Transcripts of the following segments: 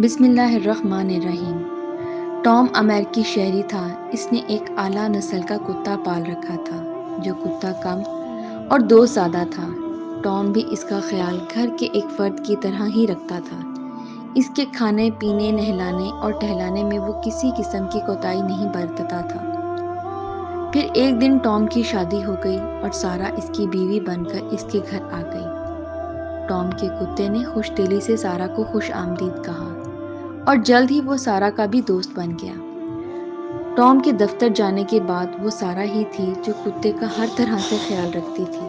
بسم اللہ الرحمن الرحیم۔ ٹام امریکی شہری تھا۔ اس نے ایک اعلیٰ نسل کا کتا پال رکھا تھا جو کتا کم اور دوست زیادہ تھا۔ ٹام بھی اس کا خیال گھر کے ایک فرد کی طرح ہی رکھتا تھا۔ اس کے کھانے پینے، نہلانے اور ٹہلانے میں وہ کسی قسم کی کوتاہی نہیں برتتا تھا۔ پھر ایک دن ٹام کی شادی ہو گئی اور سارا اس کی بیوی بن کر اس کے گھر آ گئی۔ ٹام کے کتے نے خوش دلی سے سارا کو خوش آمدید کہا اور جلد ہی وہ سارا کا بھی دوست بن گیا۔ ٹام کے دفتر جانے کے بعد وہ سارا ہی تھی جو کتے کا ہر طرح سے خیال رکھتی تھی۔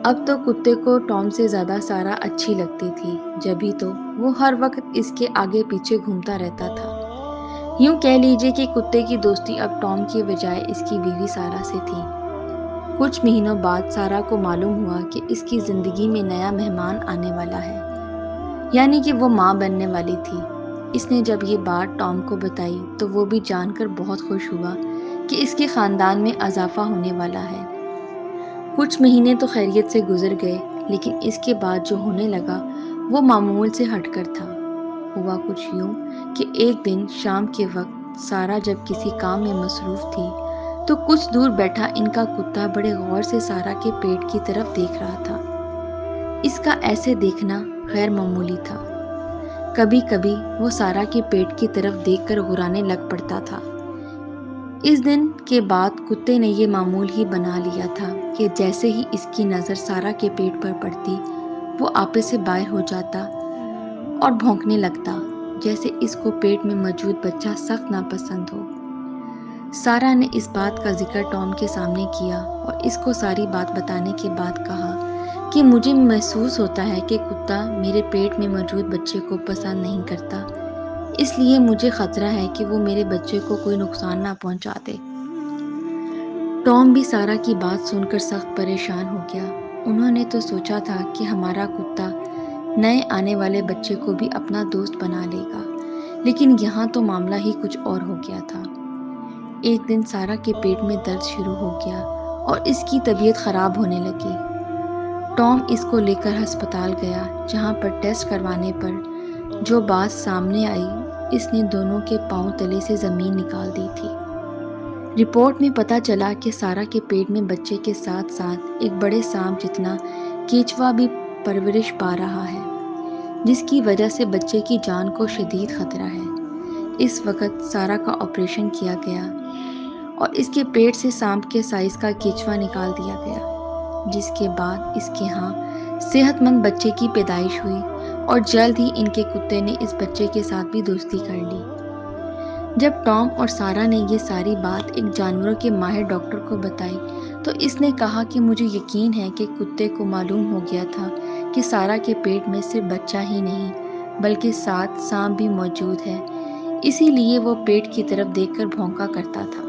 اب تو کتے کو ٹام سے زیادہ سارا اچھی لگتی تھی، جبھی تو وہ ہر وقت اس کے آگے پیچھے گھومتا رہتا تھا۔ یوں کہہ لیجیے کہ کتے کی دوستی اب ٹام کی بجائے اس کی بیوی سارا سے تھی۔ کچھ مہینوں بعد سارا کو معلوم ہوا کہ اس کی زندگی میں نیا مہمان آنے والا ہے، یعنی کہ وہ ماں بننے والی تھی۔ اس نے جب یہ بات ٹام کو بتائی تو وہ بھی جان کر بہت خوش ہوا کہ اس کے خاندان میں اضافہ ہونے والا ہے۔ کچھ مہینے تو خیریت سے گزر گئے، لیکن اس کے بعد جو ہونے لگا وہ معمول سے ہٹ کر تھا۔ ہوا کچھ یوں کہ ایک دن شام کے وقت سارا جب کسی کام میں مصروف تھی تو کچھ دور بیٹھا ان کا کتا بڑے غور سے سارا کے پیٹ کی طرف دیکھ رہا تھا۔ اس کا ایسے دیکھنا غیر معمولی تھا۔ کبھی کبھی وہ سارا کے پیٹ کی طرف دیکھ کر غرانے لگ پڑتا تھا۔ اس دن کے بعد کتے نے یہ معمول ہی بنا لیا تھا کہ جیسے ہی اس کی نظر سارا کے پیٹ پر پڑتی وہ آپے سے باہر ہو جاتا اور بھونکنے لگتا، جیسے اس کو پیٹ میں موجود بچہ سخت ناپسند ہو۔ سارا نے اس بات کا ذکر ٹام کے سامنے کیا اور اس کو ساری بات بتانے کے بعد کہا کہ مجھے محسوس ہوتا ہے کہ کتا میرے پیٹ میں موجود بچے کو پسند نہیں کرتا، اس لیے مجھے خطرہ ہے کہ وہ میرے بچے کو کوئی نقصان نہ پہنچا دے۔ ٹام بھی سارا کی بات سن کر سخت پریشان ہو گیا۔ انہوں نے تو سوچا تھا کہ ہمارا کتا نئے آنے والے بچے کو بھی اپنا دوست بنا لے گا، لیکن یہاں تو معاملہ ہی کچھ اور ہو گیا تھا۔ ایک دن سارا کے پیٹ میں درد شروع ہو گیا اور اس کی طبیعت خراب ہونے لگی۔ ٹام اس کو لے کر ہسپتال گیا، جہاں پر ٹیسٹ کروانے پر جو بات سامنے آئی، اس نے دونوں کے پاؤں تلے سے زمین نکال دی تھی۔ رپورٹ میں پتہ چلا کہ سارا کے پیٹ میں بچے کے ساتھ ساتھ ایک بڑے سانپ جتنا کیچوا بھی پرورش پا رہا ہے، جس کی وجہ سے بچے کی جان کو شدید خطرہ ہے۔ اس وقت سارا کا آپریشن کیا گیا اور اس کے پیٹ سے سانپ کے سائز کا کیچوا نکال دیا گیا، جس کے بعد اس کے ہاں صحت مند بچے کی پیدائش ہوئی اور جلد ہی ان کے کتے نے اس بچے کے ساتھ بھی دوستی کر لی۔ جب ٹام اور سارا نے یہ ساری بات ایک جانوروں کے ماہر ڈاکٹر کو بتائی تو اس نے کہا کہ مجھے یقین ہے کہ کتے کو معلوم ہو گیا تھا کہ سارا کے پیٹ میں صرف بچہ ہی نہیں بلکہ ساتھ سانپ بھی موجود ہے، اسی لیے وہ پیٹ کی طرف دیکھ کر بھونکا کرتا تھا۔